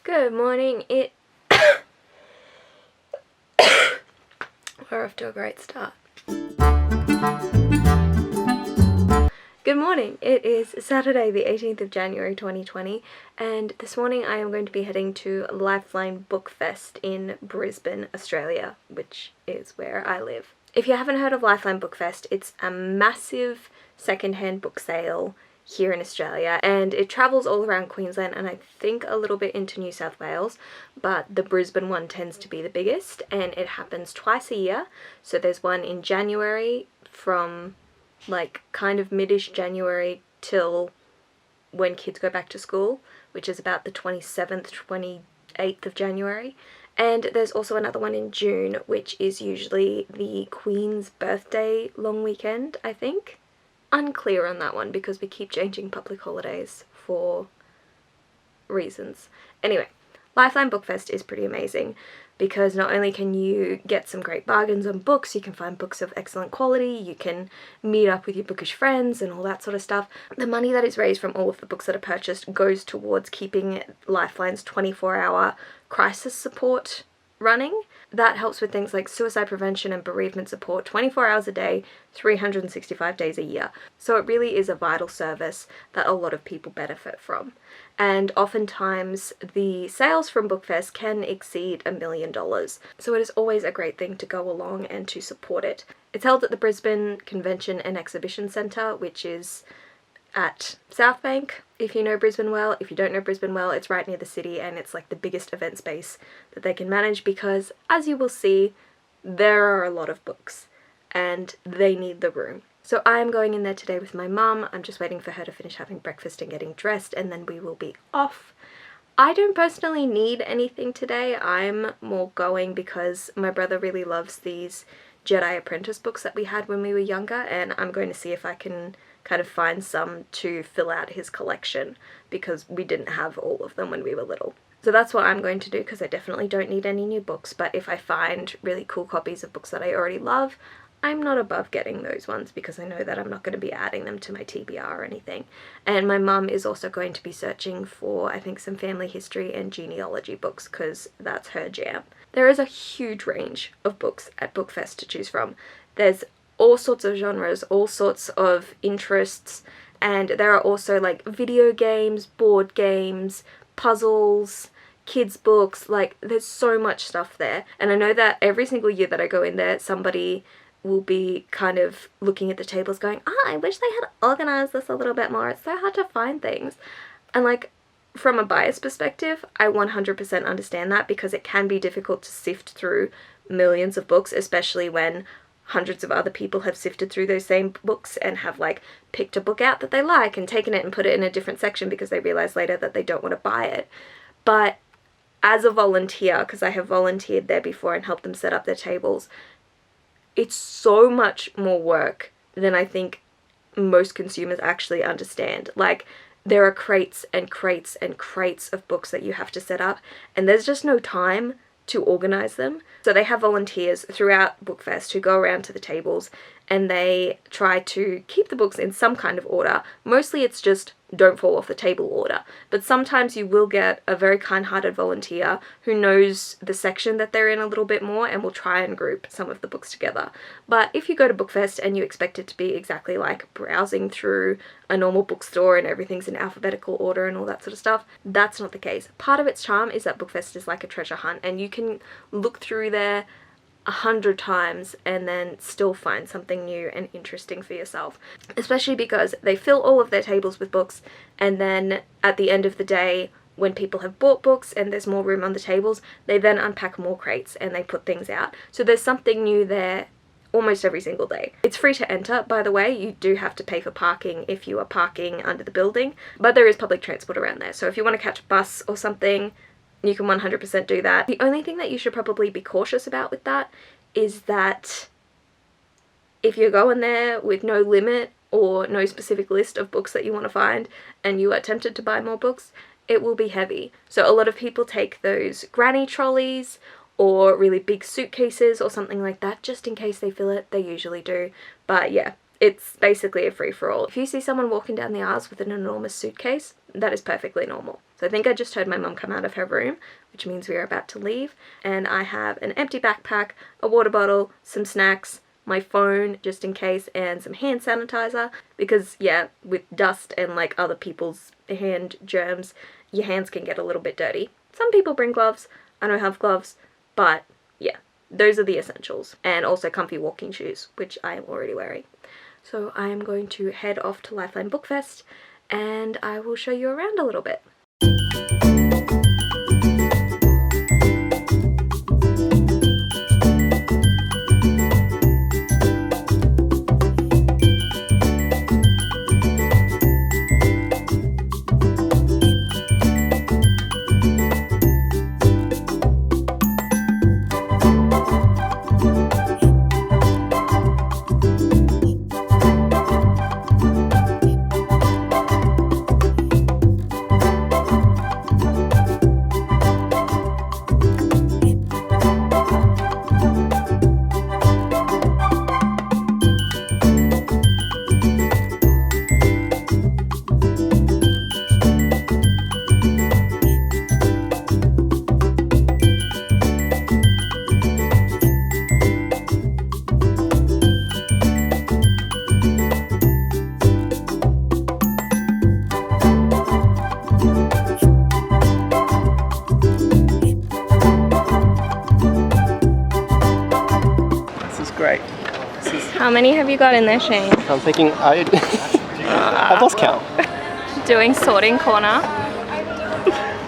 Good morning. We're off to a great start. Good morning. It is Saturday the 18th of January 2020 and this morning I am going to be heading to Lifeline Bookfest in Brisbane, Australia, which is where I live. If you haven't heard of Lifeline Bookfest, it's a massive secondhand book sale here in Australia, and it travels all around Queensland and I think a little bit into New South Wales, but the Brisbane one tends to be the biggest, and it happens twice a year. So there's one in January from like kind of mid-ish January till when kids go back to school, which is about the 27th, 28th of January. And there's also another one in June, which is usually the Queen's birthday long weekend, I think. Unclear on that one because we keep changing public holidays for reasons. Anyway, Lifeline Bookfest is pretty amazing because not only can you get some great bargains on books, you can find books of excellent quality, you can meet up with your bookish friends and all that sort of stuff. The money that is raised from all of the books that are purchased goes towards keeping Lifeline's 24-hour crisis support running. That helps with things like suicide prevention and bereavement support 24 hours a day, 365 days a year. So it really is a vital service that a lot of people benefit from. And oftentimes the sales from Bookfest can exceed $1 million. So it is always a great thing to go along and to support it. It's held at the Brisbane Convention and Exhibition Centre, which is at South Bank, if you know Brisbane well. If you don't know Brisbane well, it's right near the city and it's like the biggest event space that they can manage because, as you will see, there are a lot of books and they need the room. So I am going in there today with my mum. I'm just waiting for her to finish having breakfast and getting dressed, and then we will be off. I don't personally need anything today. I'm more going because my brother really loves these Jedi Apprentice books that we had when we were younger, and I'm going to see if I can kind of find some to fill out his collection because we didn't have all of them when we were little. So that's what I'm going to do because I definitely don't need any new books, but if I find really cool copies of books that I already love, I'm not above getting those ones because I know that I'm not going to be adding them to my TBR or anything. And my mum is also going to be searching for, I think, some family history and genealogy books because that's her jam. There is a huge range of books at Bookfest to choose from. There's all sorts of genres, all sorts of interests, and there are also like video games, board games, puzzles, kids books. Like, there's so much stuff there, and I know that every single year that I go in there, somebody will be kind of looking at the tables going, I wish they had organized this a little bit more, it's so hard to find things. And like, from a bias perspective, I 100% understand that because it can be difficult to sift through millions of books, especially when hundreds of other people have sifted through those same books and have like picked a book out that they like and taken it and put it in a different section because they realize later that they don't want to buy it. But as a volunteer, because I have volunteered there before and helped them set up their tables, it's so much more work than I think most consumers actually understand. Like, there are crates and crates and crates of books that you have to set up, and there's just no time to organize them. So they have volunteers throughout Bookfest who go around to the tables and they try to keep the books in some kind of order. Mostly it's just don't fall off the table order, but sometimes you will get a very kind-hearted volunteer who knows the section that they're in a little bit more and will try and group some of the books together. But if you go to Bookfest and you expect it to be exactly like browsing through a normal bookstore and everything's in alphabetical order and all that sort of stuff, that's not the case. Part of its charm is that Bookfest is like a treasure hunt and you can look through there 100 times and then still find something new and interesting for yourself, especially because they fill all of their tables with books, and then at the end of the day, when people have bought books and there's more room on the tables, they then unpack more crates and they put things out. So there's something new there almost every single day. It's free to enter, by the way. You do have to pay for parking if you are parking under the building, but there is public transport around there. So if you want to catch a bus or something, you can 100% do that. The only thing that you should probably be cautious about with that is that if you're going there with no limit or no specific list of books that you want to find and you are tempted to buy more books, it will be heavy. So a lot of people take those granny trolleys or really big suitcases or something like that just in case they feel it. They usually do. But yeah, it's basically a free-for-all. If you see someone walking down the aisles with an enormous suitcase, that is perfectly normal. So I think I just heard my mum come out of her room, which means we are about to leave. And I have an empty backpack, a water bottle, some snacks, my phone just in case, and some hand sanitizer, because yeah, with dust and like other people's hand germs, your hands can get a little bit dirty. Some people bring gloves, I don't have gloves, but yeah, those are the essentials. And also comfy walking shoes, which I am already wearing. So I am going to head off to Lifeline Bookfest and I will show you around a little bit. Great. How many have you got in there, Shane? I'm thinking I've lost count. Doing sorting corner.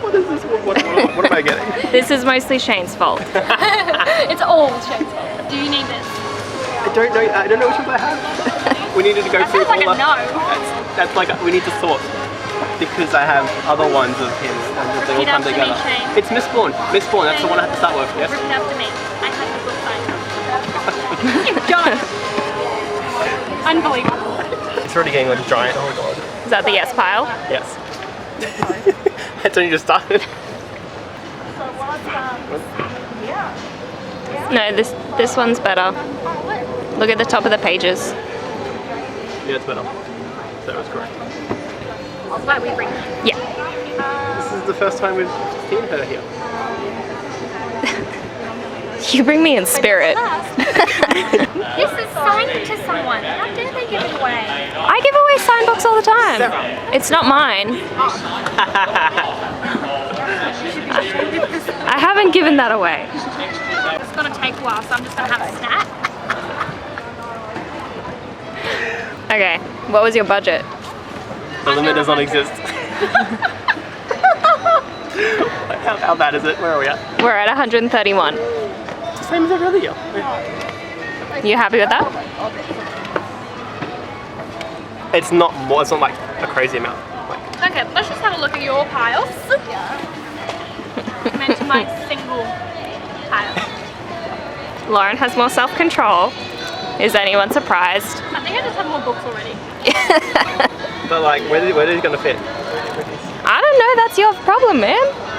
What is this? What am I getting? This is mostly Shane's fault. It's all Shane's fault. Do you need this? I don't know which ones I have. We needed to go through like all a no. That's like we need to sort because I have other ones of him and they all come together. Me, it's Miss Bourne. Miss Bourne. That's the one I have to start with. Yes. Repeat after me. I have the book signed. You've done it. Unbelievable. It's already getting like giant. Oh my god. Is that the yes pile? Yes. It's only just started. No, this one's better. Look at the top of the pages. Yeah, it's better. That was correct. That's why we bring it. Yeah. This is the first time we've seen her here. You bring me in spirit. This is signed to someone. How dare they give it away? I give away signed books all the time. It's not mine. I haven't given that away. It's gonna take a while, so I'm just gonna have a snack. Okay, what was your budget? The limit does not exist. How bad is it? Where are we at? We're at 131. It's the same as every other year. Yeah. You happy with that? It's not more. It's not like a crazy amount. Like, Okay, let's just have a look at your piles. Meant to my single pile. Lauren has more self-control. Is anyone surprised? I think I just have more books already. but like, where is it gonna fit? I don't know. That's your problem, man.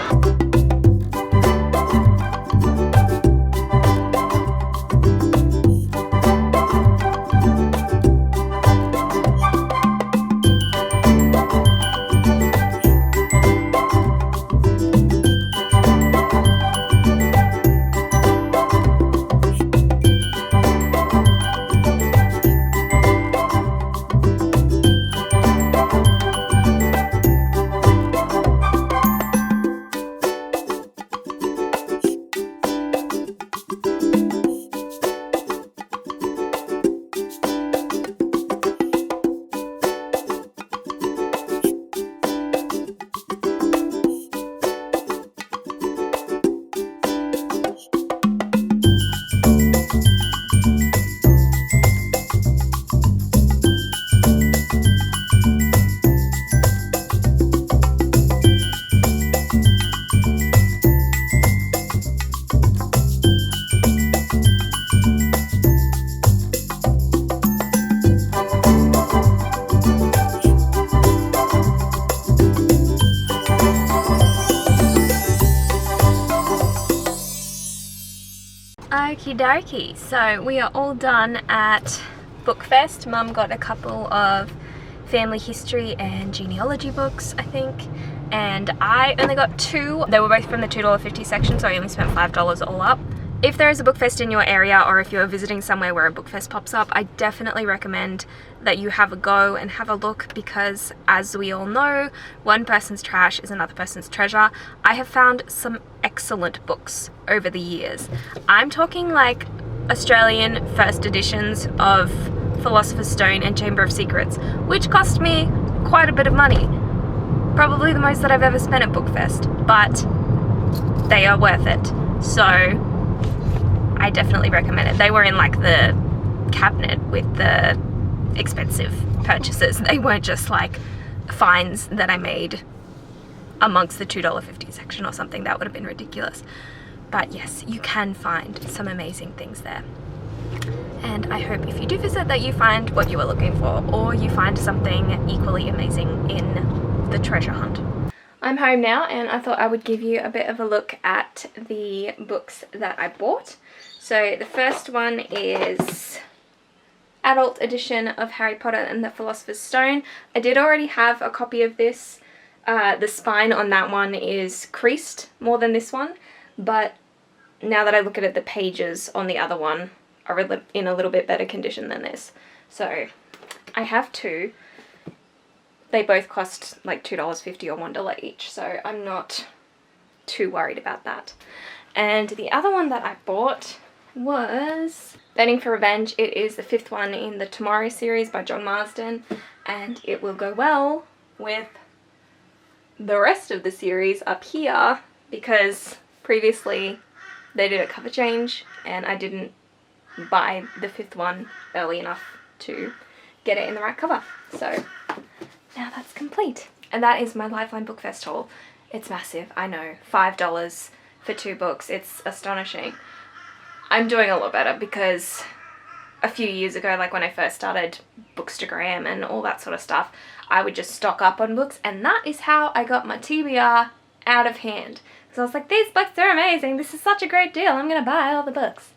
Okie dokie, so we are all done at Bookfest. Mum got a couple of family history and genealogy books, I think. And I only got 2. They were both from the $2.50 section, so I only spent $5 all up. If there is a book fest in your area, or if you're visiting somewhere where a book fest pops up, I definitely recommend that you have a go and have a look, because as we all know, one person's trash is another person's treasure. I have found some excellent books over the years. I'm talking like Australian first editions of Philosopher's Stone and Chamber of Secrets, which cost me quite a bit of money. Probably the most that I've ever spent at Bookfest, but they are worth it. So I definitely recommend it. They were in like the cabinet with the expensive purchases. They weren't just like finds that I made amongst the $2.50 section or something. That would have been ridiculous. But yes, you can find some amazing things there. And I hope if you do visit that you find what you were looking for, or you find something equally amazing in the treasure hunt. I'm home now, and I thought I would give you a bit of a look at the books that I bought. So the first one is adult edition of Harry Potter and the Philosopher's Stone. I did already have a copy of this. The spine on that one is creased more than this one, but now that I look at it, the pages on the other one are in a little bit better condition than this. So I have 2. They both cost like $2.50 or $1 each, so I'm not too worried about that. And the other one that I bought was Burning for Revenge. It is the 5th one in the Tomorrow series by John Marsden, and it will go well with the rest of the series up here, because previously they did a cover change and I didn't buy the 5th one early enough to get it in the right cover. So now that's complete. And that is my Lifeline Bookfest haul. It's massive, I know. $5 for 2 books. It's astonishing. I'm doing a lot better, because a few years ago, like when I first started Bookstagram and all that sort of stuff, I would just stock up on books, and that is how I got my TBR out of hand. Because I was like, these books are amazing, this is such a great deal, I'm gonna buy all the books.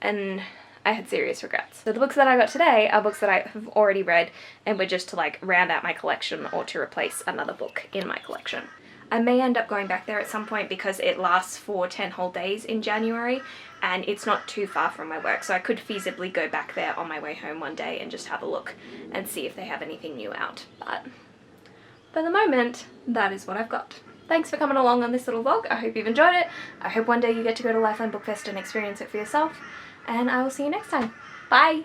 And I had serious regrets. So the books that I got today are books that I have already read, and were just to like round out my collection or to replace another book in my collection. I may end up going back there at some point, because it lasts for 10 whole days in January, and it's not too far from my work, so I could feasibly go back there on my way home one day and just have a look and see if they have anything new out. But for the moment, that is what I've got. Thanks for coming along on this little vlog. I hope you've enjoyed it. I hope one day you get to go to Lifeline Bookfest and experience it for yourself, and I will see you next time. Bye!